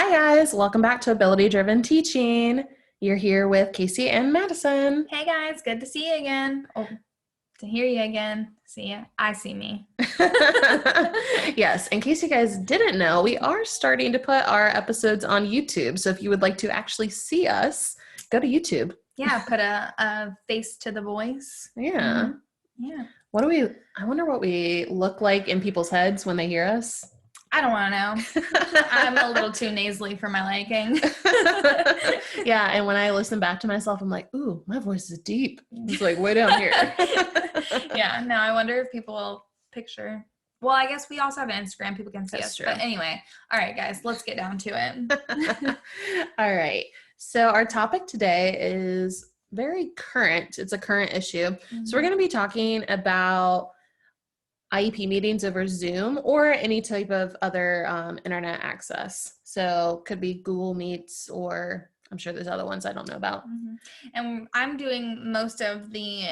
Hi guys, welcome back to Ability Driven Teaching. You're here with Kasey and Madison. Hey guys, good to see you again. Oh, to hear you again. See ya. I see me. Yes, in case you guys didn't know, we are starting to put our episodes on YouTube. So if you would like to actually see us, go to YouTube. Yeah, put a face to the voice. Yeah. Yeah. I wonder what we look like in people's heads when they hear us. I don't want to know. I'm a little too nasally for my liking. Yeah, and when I listen back to myself, I'm like, ooh, my voice is deep. It's like way down here. Yeah, no, I wonder if people will picture. Well, I guess we also have an Instagram. People can see That's us. true. But anyway, all right, guys, let's get down to it. All right. So our topic today is very current. It's a current issue. So we're going to be talking about IEP meetings over Zoom or any type of other internet access. So could be Google Meets, or I'm sure there's other ones I don't know about. And I'm doing most of the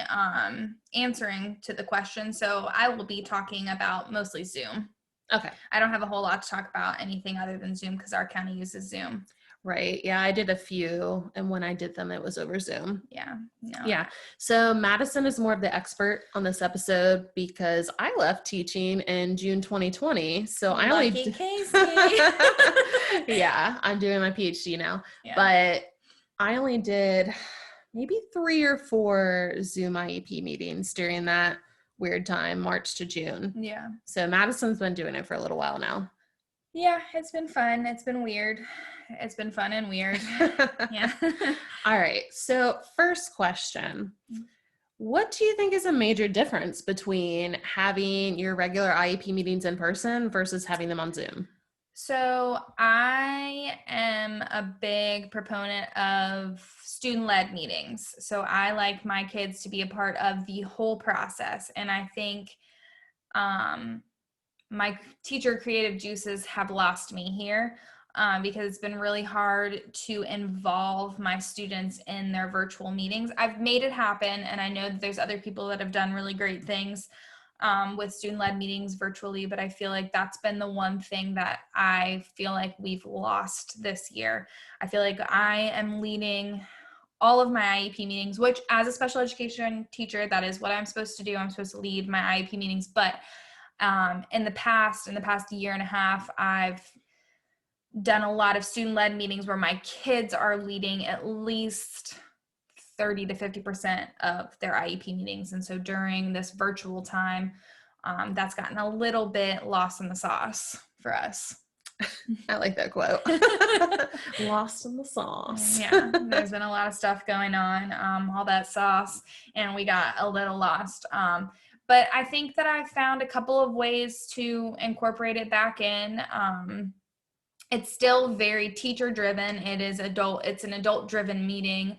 answering to the question. So I will be talking about mostly Zoom. Okay. I don't have a whole lot to talk about anything other than Zoom because our county uses Zoom. Right. Yeah, I did a few, and when I did them, it was over Zoom. Yeah. No. Yeah. So Madison is more of the expert on this episode because I left teaching in June 2020. So I only Lucky Kasey. Yeah, I'm doing my PhD now. Yeah. But I only did maybe 3 or 4 Zoom IEP meetings during that weird time, March to June. Yeah. So Madison's been doing it for a little while now. Yeah, it's been fun. It's been weird. It's been fun and weird. Yeah. All right. So first question. What do you think is a major difference between having your regular IEP meetings in person versus having them on Zoom? So I am a big proponent of student-led meetings. So I like my kids to be a part of the whole process. And I think my teacher creative juices have lost me here because it's been really hard to involve my students in their virtual meetings. I've made it happen, and I know that there's other people that have done really great things with student-led meetings virtually, but I feel like that's been the one thing that I feel like we've lost this year. I feel like I am leading all of my IEP meetings, which as a special education teacher, that is what I'm supposed to do. I'm supposed to lead my IEP meetings, but in the past year and a half, I've done a lot of student-led meetings where my kids are leading at least 30 to 50% of their IEP meetings. And so during this virtual time, that's gotten a little bit lost in the sauce for us. I like that quote. Lost in the sauce. Yeah, there's been a lot of stuff going on, all that sauce, and we got a little lost. But I think that I've found a couple of ways to incorporate it back in. It's still very teacher driven. It's an adult driven meeting,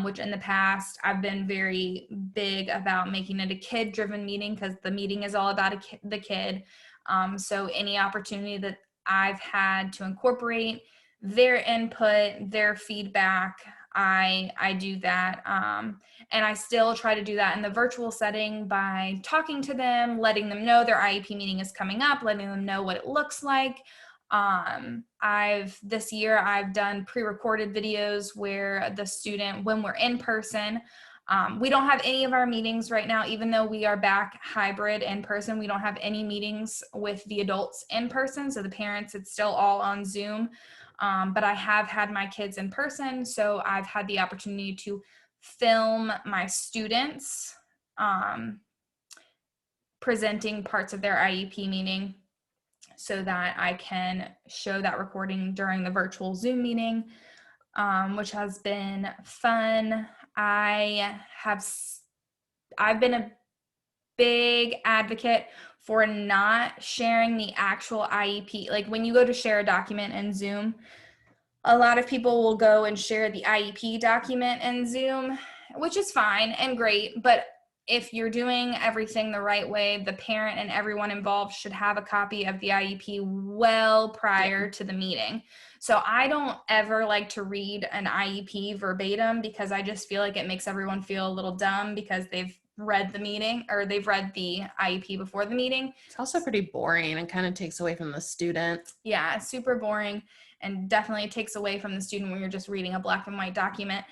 which in the past I've been very big about making it a kid driven meeting because the meeting is all about the kid. So any opportunity that I've had to incorporate their input, their feedback, I do that. And I still try to do that in the virtual setting by talking to them, letting them know their IEP meeting is coming up, letting them know what it looks like. This year I've done pre-recorded videos where the student, when we're in person, we don't have any of our meetings right now, even though we are back hybrid in person. We don't have any meetings with the adults in person. So the parents, it's still all on Zoom. But I have had my kids in person. So I've had the opportunity to film my students presenting parts of their IEP meeting so that I can show that recording during the virtual Zoom meeting, which has been fun. I've been a big advocate for not sharing the actual IEP. Like when you go to share a document in Zoom, a lot of people will go and share the IEP document in Zoom, which is fine and great, but if you're doing everything the right way, the parent and everyone involved should have a copy of the IEP well prior to the meeting. So I don't ever like to read an IEP verbatim because I just feel like it makes everyone feel a little dumb because they've read the meeting or they've read the IEP before the meeting. It's also pretty boring and kind of takes away from the student. Yeah, it's super boring. and definitely takes away from the student when you're just reading a black and white document.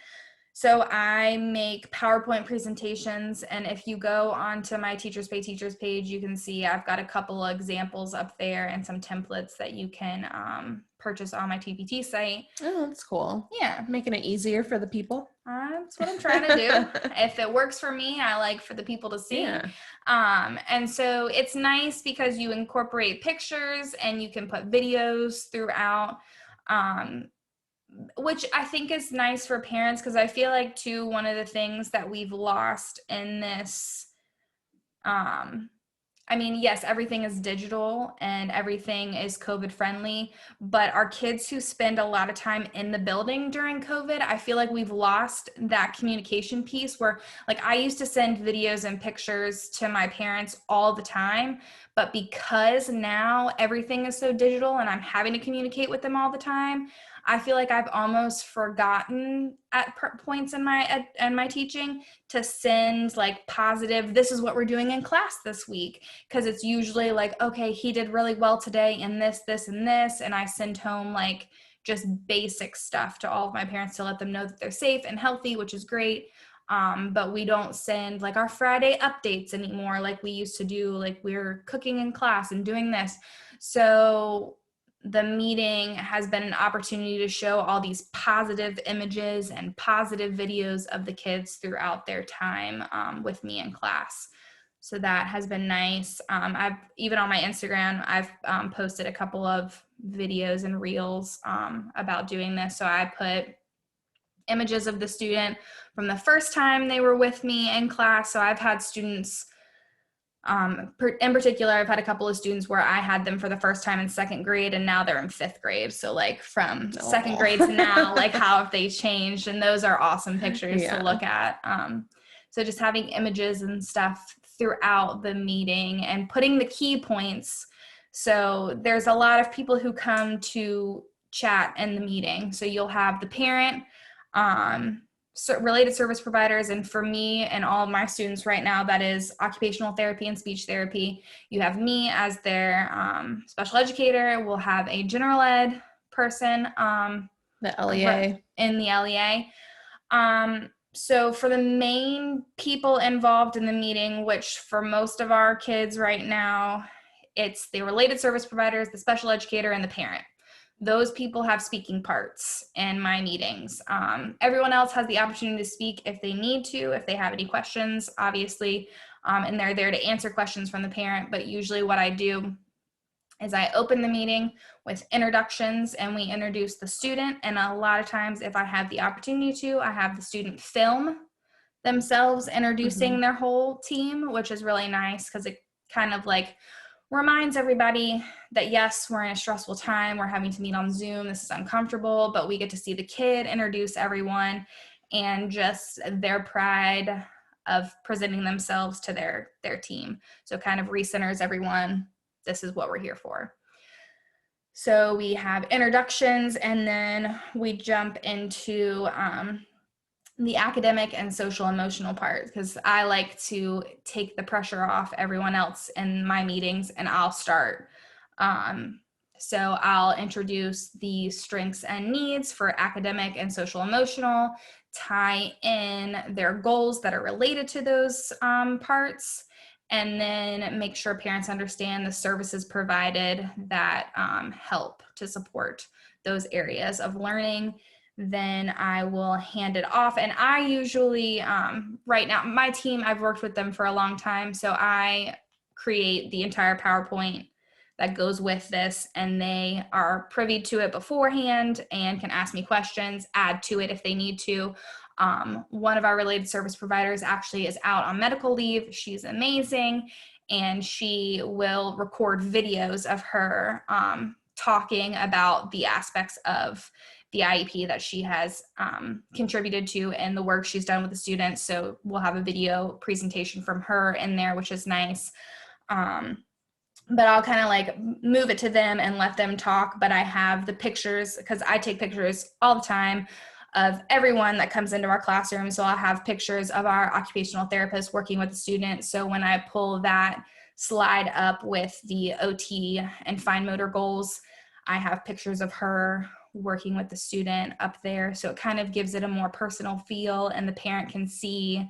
So I make PowerPoint presentations, and if you go onto my Teachers Pay Teachers page, you can see I've got a couple of examples up there and some templates that you can purchase on my TPT site. Oh, that's cool. Yeah. Making it easier for the people. That's what I'm trying to do. If it works for me, I like for the people to see. Yeah. And so it's nice because you incorporate pictures and you can put videos throughout. Which I think is nice for parents, because I feel like too, one of the things that we've lost in this, I mean, yes, everything is digital and everything is COVID friendly, but our kids who spend a lot of time in the building during COVID, I feel like we've lost that communication piece where, like, I used to send videos and pictures to my parents all the time, but because now everything is so digital and I'm having to communicate with them all the time, I feel like I've almost forgotten at points in my teaching to send like positive, this is what we're doing in class this week. Because it's usually like, okay, he did really well today in this, this, and this. And I send home like just basic stuff to all of my parents to let them know that they're safe and healthy, which is great. But we don't send like our Friday updates anymore like we used to do, like we're cooking in class and doing this. So the meeting has been an opportunity to show all these positive images and positive videos of the kids throughout their time with me in class. So that has been nice. I've even on my Instagram, I've posted a couple of videos and reels about doing this. So I put images of the student from the first time they were with me in class. So I've had students, in particular, I've had a couple of students where I had them for the first time in second grade and now they're in fifth grade. So like from second grade to now, like how have they changed? And those are awesome pictures to look at. So just having images and stuff throughout the meeting and putting the key points. So there's a lot of people who come to chat in the meeting. So you'll have the parent, related service providers, and for me and all of my students right now, that is occupational therapy and speech therapy. You have me as their special educator. We'll have a general ed person, the LEA. In the LEA. So for the main people involved in the meeting, which for most of our kids right now, it's the related service providers, the special educator, and the parent. Those people have speaking parts in my meetings. Everyone else has the opportunity to speak if they need to, if they have any questions, obviously, and they're there to answer questions from the parent. But usually what I do is I open the meeting with introductions and we introduce the student. And a lot of times, if I have the opportunity to, I have the student film themselves introducing their whole team, which is really nice because it kind of like reminds everybody that yes, we're in a stressful time, we're having to meet on Zoom, this is uncomfortable, but we get to see the kid introduce everyone and just their pride of presenting themselves to their team. So kind of recenters everyone, this is what we're here for. So we have introductions and then we jump into the academic and social emotional part, because I like to take the pressure off everyone else in my meetings and I'll start. So I'll introduce the strengths and needs for academic and social emotional, tie in their goals that are related to those parts, and then make sure parents understand the services provided that help to support those areas of learning. Then I will hand it off. And I usually, right now, my team, I've worked with them for a long time, so I create the entire PowerPoint that goes with this, and they are privy to it beforehand and can ask me questions, add to it if they need to. One of our related service providers actually is out on medical leave. She's amazing, and she will record videos of her talking about the aspects of the IEP that she has contributed to and the work she's done with the students. So we'll have a video presentation from her in there, which is nice. But I'll kind of like move it to them and let them talk. But I have the pictures, because I take pictures all the time of everyone that comes into our classroom. So I'll have pictures of our occupational therapist working with the student. So when I pull that slide up with the OT and fine motor goals, I have pictures of her working with the student up there. So it kind of gives it a more personal feel, and the parent can see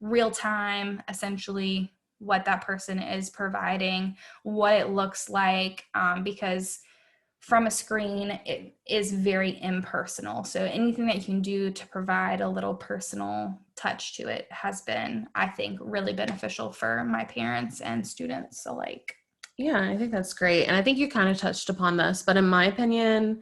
real time, essentially, what that person is providing, what it looks like, because from a screen, it is very impersonal. So anything that you can do to provide a little personal touch to it has been, I think, really beneficial for my parents and students alike. Yeah, I think that's great. And I think you kind of touched upon this, but in my opinion,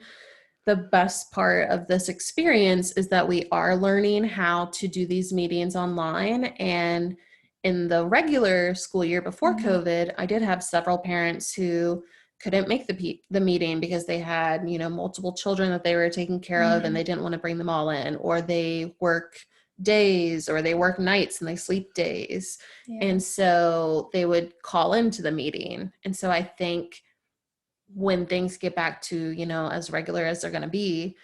the best part of this experience is that we are learning how to do these meetings online. And in the regular school year before COVID, I did have several parents who couldn't make the meeting because they had, multiple children that they were taking care of and they didn't want to bring them all in, or they work days or they work nights and they sleep days. Yeah. And so they would call into the meeting. And so I think when things get back to, as regular as they're going to be,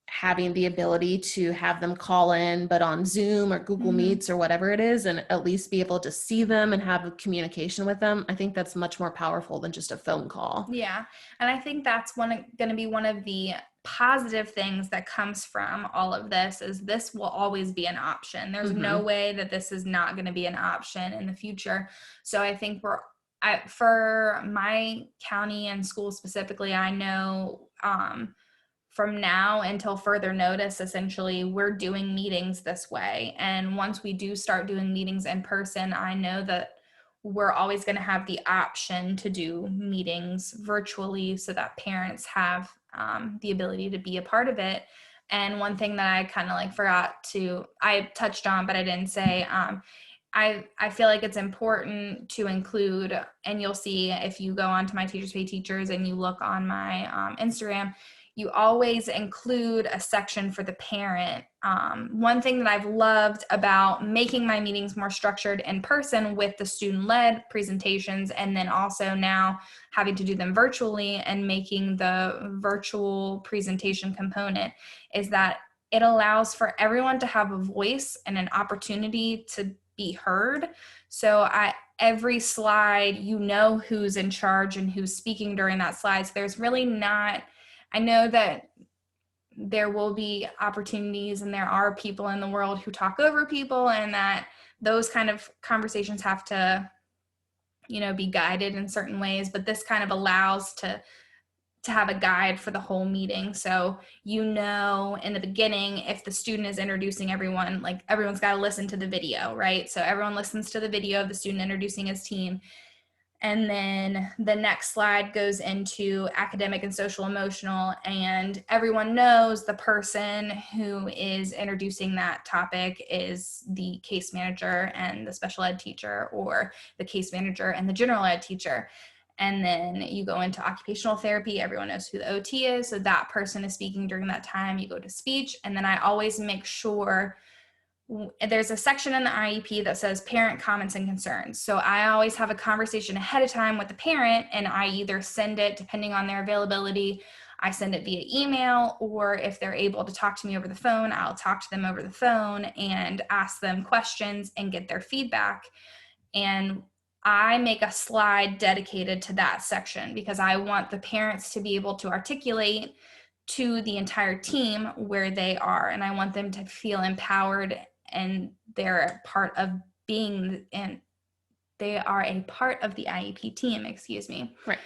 having the ability to have them call in, but on Zoom or Google Meets or whatever it is, and at least be able to see them and have a communication with them, I think that's much more powerful than just a phone call. Yeah. And I think that's going to be one of the positive things that comes from all of this is this will always be an option. There's no way that this is not going to be an option in the future. So I think for my county and school specifically, I know from now until further notice, essentially, we're doing meetings this way. And once we do start doing meetings in person, I know that we're always going to have the option to do meetings virtually so that parents have the ability to be a part of it. And one thing that I kind of I touched on, but I didn't say, I feel like it's important to include, and you'll see if you go onto my Teachers Pay Teachers and you look on my Instagram, you always include a section for the parent. One thing that I've loved about making my meetings more structured in person with the student-led presentations, and then also now having to do them virtually and making the virtual presentation component, is that it allows for everyone to have a voice and an opportunity to be heard. So every slide, who's in charge and who's speaking during that slide. So there's really not, I know that there will be opportunities and there are people in the world who talk over people, and that those kind of conversations have to, be guided in certain ways, but this kind of allows to have a guide for the whole meeting. So, in the beginning, if the student is introducing everyone, like everyone's got to listen to the video, right? So everyone listens to the video of the student introducing his team. And then the next slide goes into academic and social emotional, and everyone knows the person who is introducing that topic is the case manager and the special ed teacher, or the case manager and the general ed teacher. And then you go into occupational therapy. Everyone knows who the OT is. So that person is speaking during that time. You go to speech. And then I always make sure there's a section in the IEP that says parent comments and concerns. So I always have a conversation ahead of time with the parent, and I either send it, depending on their availability, I send it via email, or if they're able to talk to me over the phone, I'll talk to them over the phone and ask them questions and get their feedback. And I make a slide dedicated to that section because I want the parents to be able to articulate to the entire team where they are. And I want them to feel empowered, and they're a part of they are a part of the IEP team, excuse me. Right.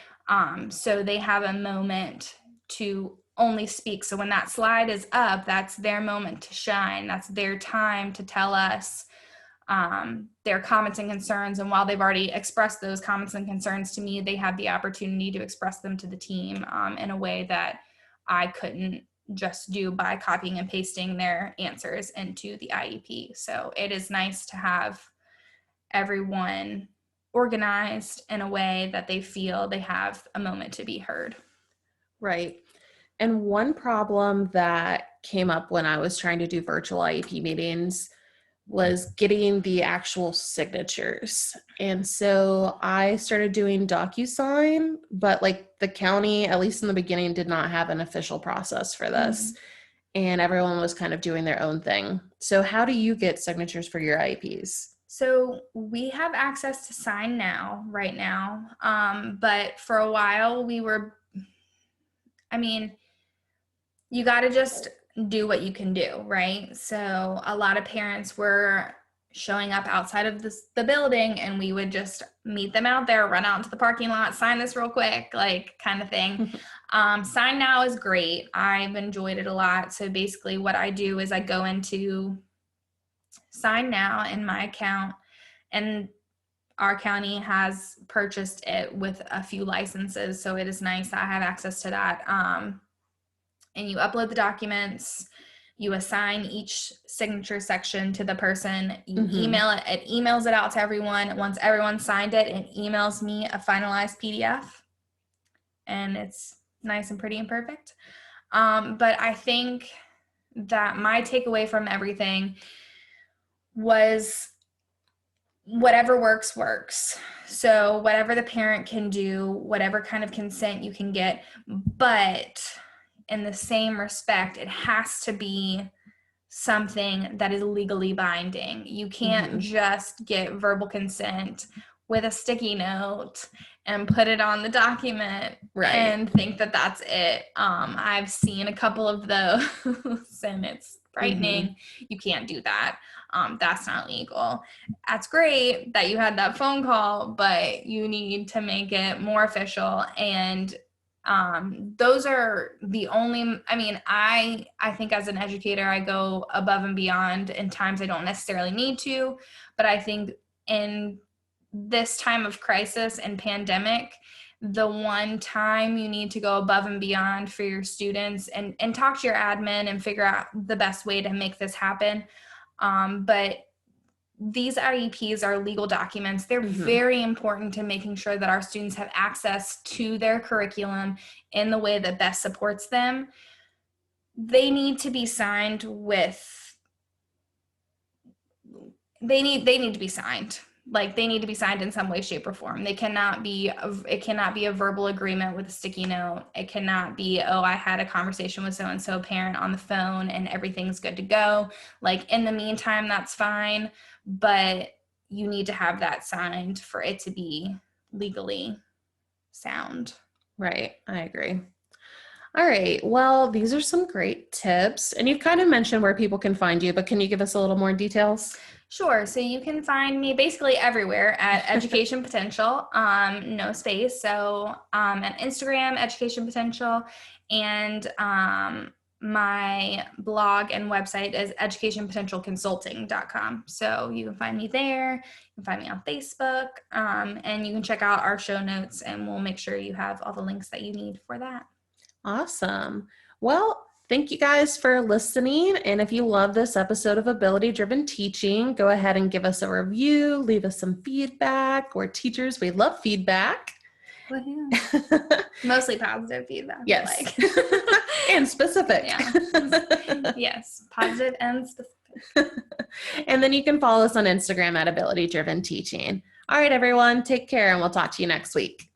So they have a moment to only speak. So when that slide is up, that's their moment to shine. That's their time to tell us their comments and concerns. And while they've already expressed those comments and concerns to me, they have the opportunity to express them to the team in a way that I couldn't just do by copying and pasting their answers into the IEP. So it is nice to have everyone organized in a way that they feel they have a moment to be heard. Right. And one problem that came up when I was trying to do virtual IEP meetings was getting the actual signatures. And so I started doing DocuSign, but like the county, at least in the beginning, did not have an official process for this. And everyone was kind of doing their own thing. So how do you get signatures for your IEPs? So we have access to Sign Now right now. But for a while you got to just do what you can do, right? So a lot of parents were showing up outside of the building, and we would just meet them out there, run out into the parking lot, sign this real quick, like kind of thing. Sign Now is great. I've enjoyed it a lot. So basically what I do is I go into Sign Now in my account, and our county has purchased it with a few licenses. So it is nice that I have access to that. And you upload the documents, you assign each signature section to the person, you email it, it emails it out to everyone. Once everyone signed it, it emails me a finalized PDF, and it's nice and pretty and perfect. But I think that my takeaway from everything was whatever works. So whatever the parent can do, whatever kind of consent you can get, but in the same respect, it has to be something that is legally binding. You can't just get verbal consent with a sticky note and put it on the document and think that that's it. I've seen a couple of those and it's frightening. You can't do that. That's not legal. That's great that you had that phone call, but you need to make it more official. And those are the only, I think as an educator, I go above and beyond in times I don't necessarily need to, but I think in this time of crisis and pandemic, the one time you need to go above and beyond for your students and talk to your admin and figure out the best way to make this happen. But these IEPs are legal documents. They're very important to making sure that our students have access to their curriculum in the way that best supports them. They need to be signed with, they need to be signed. Like they need to be signed in some way, shape, or form. It cannot be a verbal agreement with a sticky note. It cannot be, oh, I had a conversation with so-and-so parent on the phone and everything's good to go. Like in the meantime, that's fine, but you need to have that signed for it to be legally sound. Right. I agree. All right. Well, these are some great tips. And you've kind of mentioned where people can find you, but can you give us a little more details? Sure. So you can find me basically everywhere at Education Potential, no space. So on Instagram, Education Potential, and my blog and website is educationpotentialconsulting.com. So you can find me there. You can find me on Facebook, and you can check out our show notes, and we'll make sure you have all the links that you need for that. Awesome. Well, thank you guys for listening. And if you love this episode of Ability Driven Teaching, go ahead and give us a review, leave us some feedback. We're teachers. We love feedback. Mostly positive feedback. Yes. And specific. Yeah. Yes. Positive and specific. And then you can follow us on Instagram at Ability Driven Teaching. All right, everyone. Take care, and we'll talk to you next week.